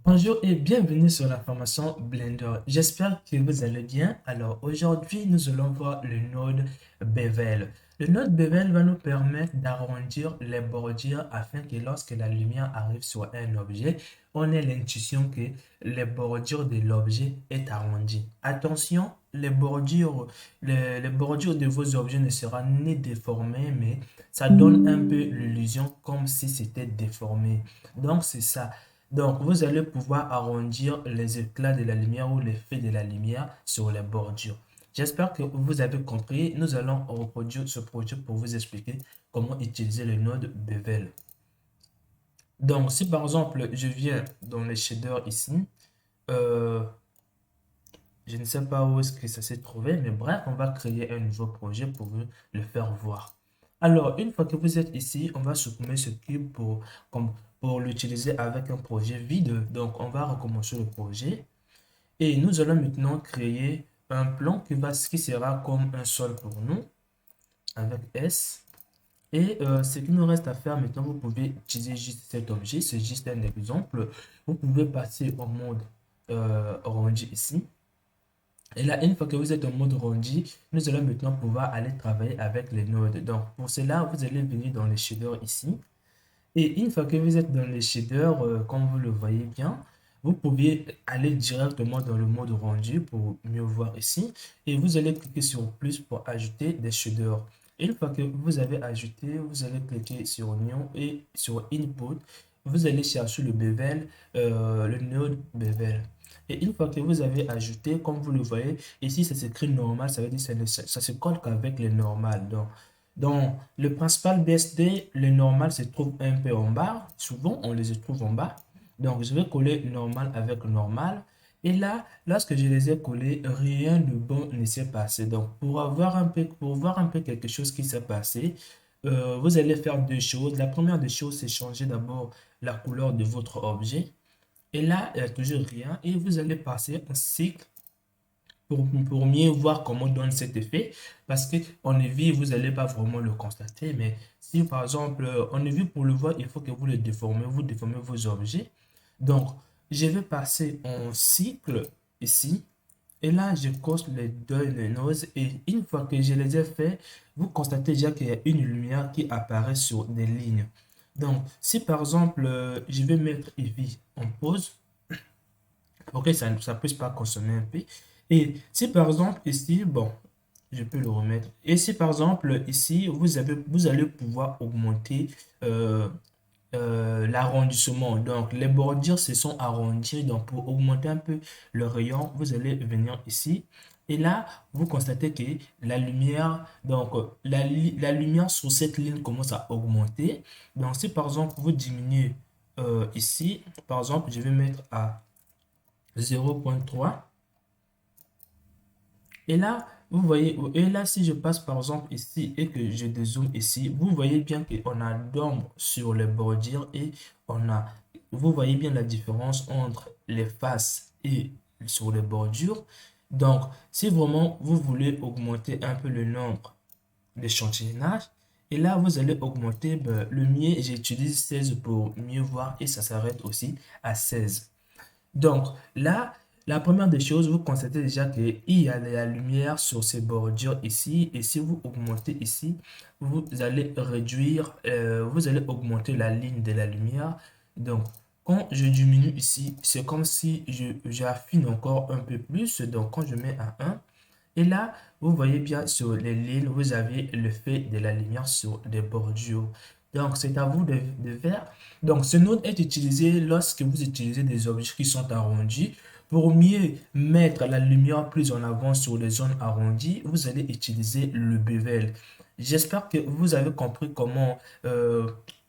Bonjour et bienvenue sur la formation Blender. J'espère que vous allez bien. Alors aujourd'hui, nous allons voir le node Bevel. Le node Bevel va nous permettre d'arrondir les bordures afin que lorsque la lumière arrive sur un objet, on ait l'intuition que les bordures de l'objet est arrondies. Attention, les bordures de vos objets ne seront ni déformées, mais ça donne un peu l'illusion comme si c'était déformé. Donc c'est ça. Donc, vous allez pouvoir arrondir les éclats de la lumière ou l'effet de la lumière sur les bordures. J'espère que vous avez compris. Nous allons reproduire ce projet pour vous expliquer comment utiliser le node Bevel. Donc, si par exemple, je viens dans les shaders ici, euh, je ne sais pas où est-ce que ça s'est trouvé, mais bref, on va créer un nouveau projet pour vous le faire voir. Alors, une fois que vous êtes ici, on va supprimer ce cube pour l'utiliser avec un projet vide. Donc, on va recommencer le projet. Et nous allons maintenant créer un plan qui sera comme un sol pour nous, avec S. Et ce qu'il nous reste à faire maintenant, vous pouvez utiliser juste cet objet, c'est juste un exemple. Vous pouvez passer au mode rendu ici. Et là, une fois que vous êtes en mode rendu, nous allons maintenant pouvoir aller travailler avec les nodes. Donc, pour cela, vous allez venir dans les shaders ici. Et une fois que vous êtes dans les shaders, comme vous le voyez bien, vous pouvez aller directement dans le mode rendu pour mieux voir ici. Et vous allez cliquer sur plus pour ajouter des shaders. Une fois que vous avez ajouté, vous allez cliquer sur New et sur Input. Vous allez chercher le bevel, le node bevel. Et une fois que vous avez ajouté, comme vous le voyez, ici ça s'écrit normal, ça veut dire que ça se colle qu'avec les normales. Donc, le principal BSD, le normal se trouve un peu en bas. Souvent, on les trouve en bas. Donc, je vais coller normal avec normal. Et là, lorsque je les ai collés, rien de bon ne s'est passé. Donc, pour voir un peu quelque chose qui s'est passé, vous allez faire deux choses. La première des choses, c'est changer d'abord la couleur de votre objet. Et là, il n'y a toujours rien. Et vous allez passer un cycle pour mieux voir comment donne cet effet. Parce qu'en EV, vous n'allez pas vraiment le constater. Mais si par exemple, en EV, pour le voir, il faut que vous le déformez. Vous déformez vos objets. Donc, je vais passer en cycle ici. Et là, je coche les deux les noses. Et une fois que je les ai fait, vous constatez déjà qu'il y a une lumière qui apparaît sur des lignes. Donc, si par exemple, je vais mettre EV en pause, pour que ça ne puisse pas consommer un peu. Et si par exemple ici, bon, je peux le remettre. Et si par exemple ici, vous allez pouvoir augmenter l'arrondissement. Donc les bordures se sont arrondies. Donc pour augmenter un peu le rayon, vous allez venir ici. Et là, vous constatez que la lumière, donc la lumière sur cette ligne commence à augmenter. Donc si par exemple vous diminuez ici, par exemple, je vais mettre à 0,3. Et là, vous voyez, et là, si je passe par exemple ici et que je dézoome ici, vous voyez bien qu'on a d'ombre sur les bordures et on a, vous voyez bien la différence entre les faces et sur les bordures. Donc, si vraiment vous voulez augmenter un peu le nombre d'échantillonnage, et là, vous allez augmenter, ben, le mien, j'utilise 16 pour mieux voir et ça s'arrête aussi à 16. Donc là, la première des choses, vous constatez déjà qu'il y a de la lumière sur ces bordures ici. Et si vous augmentez ici, vous allez réduire, vous allez augmenter la ligne de la lumière. Donc, quand je diminue ici, c'est comme si j'affine encore un peu plus. Donc, quand je mets à 1, et là, vous voyez bien sur les lignes, vous avez l'effet de la lumière sur des bordures. Donc, c'est à vous de faire. Donc, ce node est utilisé lorsque vous utilisez des objets qui sont arrondis. Pour mieux mettre la lumière plus en avant sur les zones arrondies, vous allez utiliser le bevel. J'espère que vous avez compris comment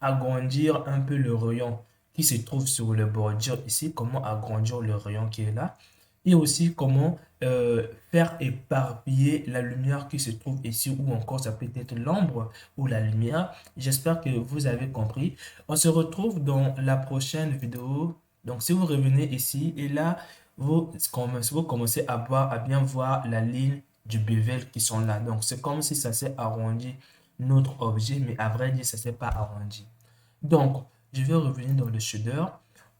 agrandir un peu le rayon qui se trouve sur le bordure ici, comment agrandir le rayon qui est là et aussi comment faire éparpiller la lumière qui se trouve ici ou encore ça peut être l'ombre ou la lumière. J'espère que vous avez compris. On se retrouve dans la prochaine vidéo. Donc si vous revenez ici et là, vous commencez à voir, à bien voir la ligne du bevel qui sont là. Donc c'est comme si ça s'est arrondi notre objet, mais à vrai dire, ça ne s'est pas arrondi. Donc, je vais revenir dans le shader.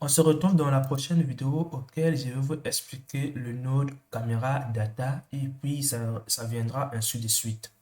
On se retrouve dans la prochaine vidéo auquel je vais vous expliquer le node caméra data et puis ça viendra ainsi de suite.